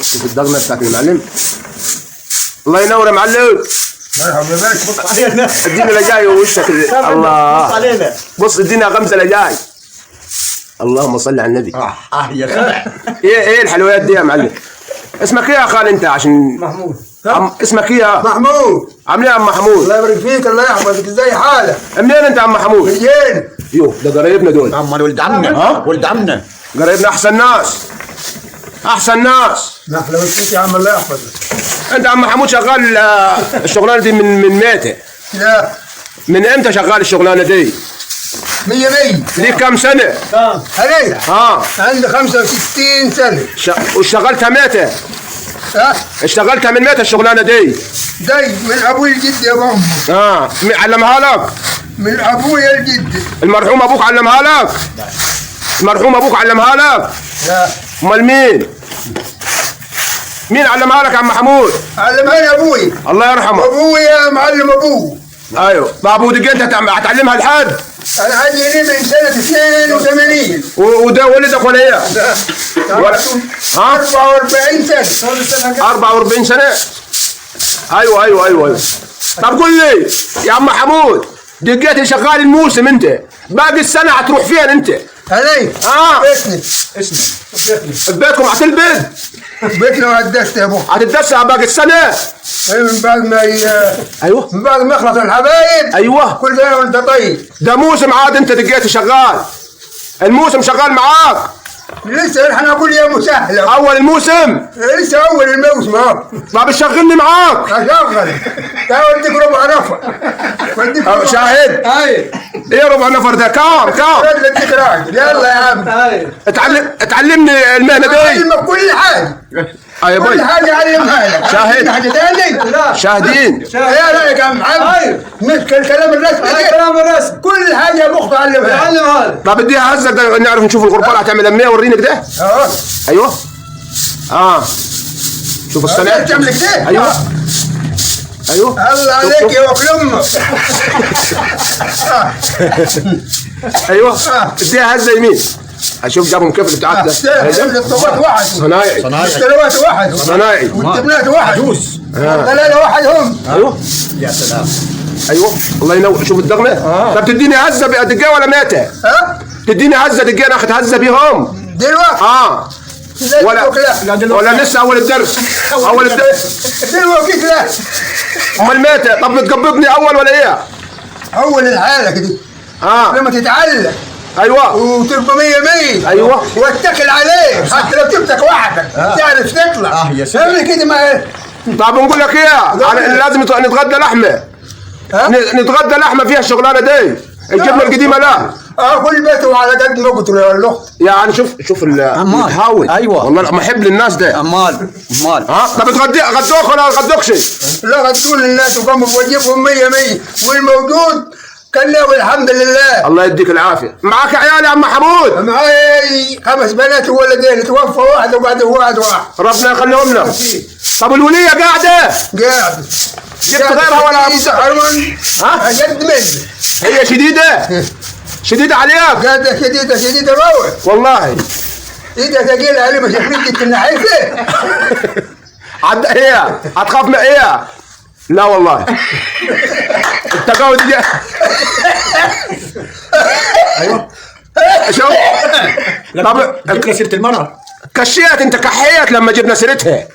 شوف الدغمه بتاعت المعلم. الله ينور يا معلم. مرحبا بك. بص علينا. اديني اللي جاي ووشك. الله. بص علينا. بص ادينا غمزه اللي جاي. اللهم صل على النبي. يا خالد. ايه الحلويات دي يا معلم؟ اسمك ايه يا خال انت عشان محمود. اسمك ايه يا محمود. عامل ايه يا عم محمود؟ الله يبارك فيك، الله يحفظك، ازاي حالك؟ منين انت يا عم محمود؟ منين؟ يوه ده قرايبنا دول. امال ولد عمنا. ولد عمنا. قرايبنا احسن ناس. احسن ناس. نحن فيك يا عم، الله يحفظك. انت عم محمود شغال الشغلانه دي من متى؟ لا. من امتى شغال الشغلانه دي؟ 100 ليك كم سنه؟ انا عندي 65 سنه. واشتغلتها متى؟ اشتغلتها من متى الشغلانه دي؟ من ابوي الجد يا امي. علمها لك؟ من ابويا الجد. المرحوم ابوك علمها لك؟ المرحوم ابوك علمها لك؟ لا. امال مين؟ مين علمها لك يا عم محمود؟ علمها لي ابوي. الله يرحمه. ابويا معلم ابوه. ايوه. طب ودي انت هتعلمها لحد؟ انا عندي من سنه 82. وده ولدك ولا ايه؟ 44 سنه. 44 سنه؟ ايوه. طب قول لي يا عم محمود، دقيت شغال الموسم انت، باقي السنه هتروح فين انت؟ علي. اسمي بيتكم هتلبد؟ بيتنا هتدس يا ابو. هتدس باقي السنه؟ من بعد ما ايوه. من بعد ما يخلص الحبايب. ايوه. كل سنه وانت طيب. ده موسم عاد انت دقيت شغال. الموسم شغال معاك؟ لسه احنا كل يوم سهله. اول الموسم؟ لسه اول الموسم اهو. طب شغلني معاك. اشغل. تعال اوديك ربع نفر. شاهد. ايه ربع نفر ده؟ كام؟ اديك راجل. يلا يا عم. اتعلمني المهنه دي. علمك كل حاجه. كل حاجه علمها لك. شاهد. حاجه ثانيه؟ لا. شاهدين. يا رايك يا عم محمد. مش الكلام الرسمي. الكلام الرسمي. كل حاجه يا مخ علمها لك. طب اديها هزك ده نعرف نشوف الغربال هتعمل امنيه. وريني كده. ايوه. شوف السنه. تعمل كده. ايوه. الله عليك يا وكل امك. ايوه. اديها هزه يمين. اشوف جابهم كيف بتاعت ده. الطبات واحد. صنايعي. السلوات واحد. صنايعي. والتبنات واحد. الثلاثه واحد هم. ايوه. يا سلام. ايوه. الله ينور. شوف الدغمه. طب تديني هزه دقيقه ولا متى؟ تديني هزه دقيقه ناخد هزه بيهم دلوقتي. ولا لسه اول الدرس؟ اول الدرس دلوقتي. لا. امال متى؟ طب بتقبضني اول ولا ايه؟ اول الحاله كده. لما تتعلم. ايوه. وتبقى 100. ايوه. واتكل عليه. حتى لو تمسك وحدك تعرف تطلع. يا سلام كده ما. طب نقول لك ايه؟ لازم نتغدى لحمه. نتغدى لحمه فيها الشغلانه دي. الجبنه القديمه لا. كل بيته على قد ما قلت له الاخت. يعني شوف المتهاون. ايوه والله محب للناس ده. امال طب غدوك ولا غدوكش؟ لا غدوا للناس وقاموا بوجبهم 100 والموجود كان له الحمد لله. الله يديك العافيه. معاك عيال يا عم محمود؟ معاي 5 بنات وولدين. توفى واحد وبعده واحد. ربنا يخليهم لك. طب الوليه قاعده؟ قاعده. جبت غيرها ولا قد مني. هي شديدة عليك؟ قاعدة شديدة روح. والله ايدها ثقيلة علي مش هتفيدك النحيفة. هي هتخاف من ايه؟ لا والله. التقاوي دي. ايوه. شوف. طب جبنا سيرة المرأة. كشيت انت كحيت لما جبنا سيرتها.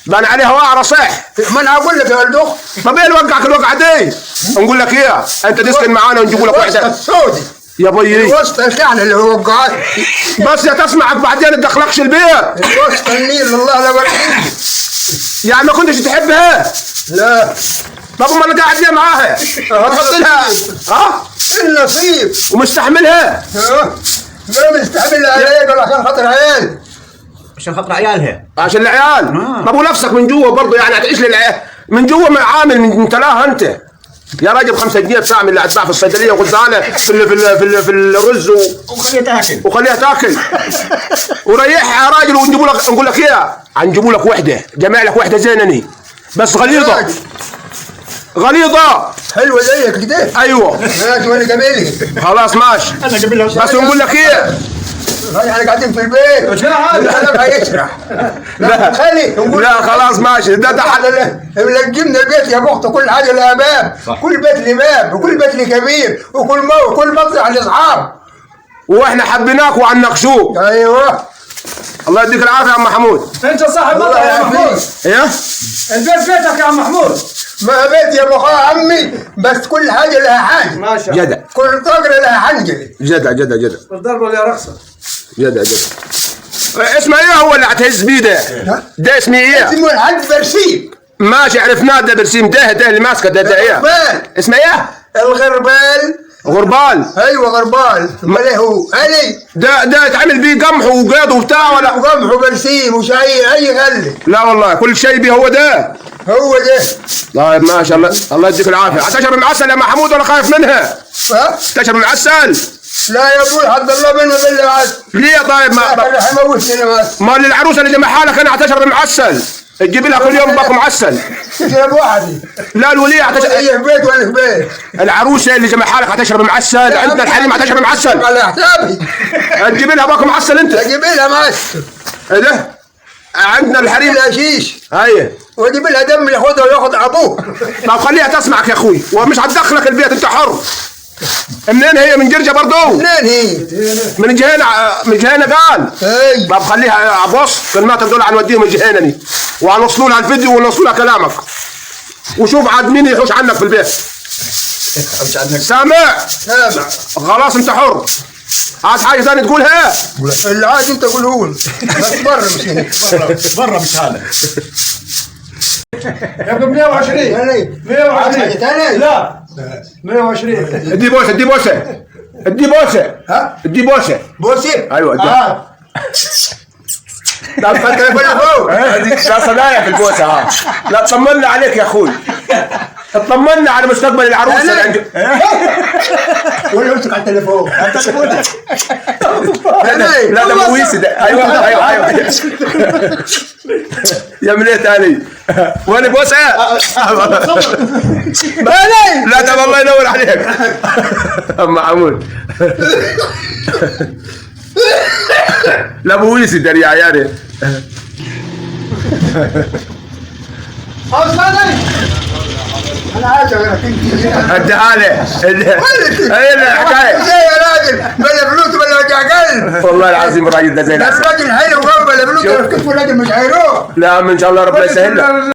بان عليها وعرة صح. ما انا اقول لك يا ولد اخ. طب ايه الوقعك الوقعة دي؟ نقول لك ايه؟ انت تسكن معانا ونجيبوا لك واحدة. السودي. يا بيي. الوسط يعني اللي هو وقعات. بس يا تسمعك بعدين تدخلكش البيت. الوسط النيل الله لا يبارك. يعني ما كنتش تحبها؟ لا. طب امال انا قاعد ليه معاها؟ هتحط لها النصيب. ومستحملها؟ ما مستحملها عليك عشان خاطر عيال. عشان خاطر عيالها. عشان العيال؟ طب ونفسك من جوا برضه يعني هتعيش للعيال من جوا عامل من تلاها انت. يا راجل 5 جنيه بتعمل اللي هتباع في الصيدليه وغزاله في الرز وخليها تاكل وريحها يا راجل. ونجيبوا لك نقول لك ايه؟ هنجيبوا لك وحده جمع لك وحده زينني بس غليظه حلوه زيك كده. ايوه ماشي وانا جميلها. خلاص ماشي. انا قبلها بس نقول لك ايه؟ احنا قاعدين في البيت الكلام هيشرح. لا خلي لا خلاص ماشي ده ملجمنا البيت يا بخت، كل حاجه لها باب، كل بيت له باب، وكل بيت له كبير، وكل مطلع لاصحاب. واحنا حبيناك وعنقشوك. ايوه الله يديك العافيه يا عم محمود. انت صاحب مطعم يا محمود. ايه البيت بيتك يا عم محمود. ما بيت يا ابو عمي، بس كل حاجه لها حاجه. ما شاء الله. جدع كل طاقه لها حنجله. جدع جدع جدع الضربه اللي رخصه. جدع جدع. اسمه ايه هو اللي هتهز بيه ده؟ ده اسمه ايه؟ اسمه الحاج برسيم. ماشي عرفناه ده برسيم، ده اللي ماسكه ده ايه؟ غربال. اسمه ايه؟ الغربال. غربال. ايوه غربال. امال ايه هو؟ علي. ده يتعمل بيه قمح وقيض وبتاع ولا؟ وقمح وبرسيم وشاي اي غله. لا والله كل شيء بيه هو ده. هو ده. طيب ما شاء الله الله يديك العافيه. هتشرب معسل يا محمود ولا خايف منها؟ ها؟ تشرب معسل؟ لا يا ابوي حد الله منه بالله عاد. ليه طيب انا حيموتني انا بس. ما العروسه اللي جنب حالك انا هتشرب معسل، تجيب لها كل يوم باكو معسل. تشرب وحدي. لا الوليه هتشرب. هي في بيت وانا في بيت. العروسه اللي جنب حالك هتشرب معسل، عندنا الحريم هتشرب معسل. على حسابي. تجيب لها باكو معسل انت. اجيب لها معسل. ايه ده؟ عندنا الحريم. اجيب لها شيش. ايوه. واجيب لها دم ياخدها وياخد ابوه. طب خليها تسمعك يا اخوي، ومش هتدخلك البيت انت حر. منين هي؟ من جرجة برضو؟ منين هي؟ من جهينة. من جهينة قال. اي. طب خليها بص كلمات دول هنوديهم الجهينة دي، وهنوصلوا لها الفيديو ونوصلوا لها كلامك، وشوف عاد مين يحوش عنك في البيت. سامع؟ سامع. خلاص انت حر. عايز حاجة ثانية تقولها؟ اللي عايز انت قوله لي. بس بره مش هنا. برا مش هذا. يا ابن 120. 120. لا 120. ادي بوسة ادي بوسة ادي بوسة. ها؟ ادي بوسة. بوسي؟ ايوه ادي. لا تفكر فوق. لا صدايا في البوسة ها. لا طمنا عليك يا اخوي. اطمنا على مستقبل العروسة اللي عندك. ولا امسك على التليفون. لا ده مويسي ده. ايوه يا مليت علي. وين بوسة؟ لا ده والله ينور عليك. ام عمود. لا مويسي ده يا عيالي. انا عايز اغيرك انت. اديها لي. هي الحكايه. ازاي يا راجل؟ بلا فلوس بلا وجع قلب. والله العظيم الراجل ده زي العسل. الراجل حلو بلا فلوس كيف ولاد مش هيروح. لا ان شاء الله ربنا يسهل لك.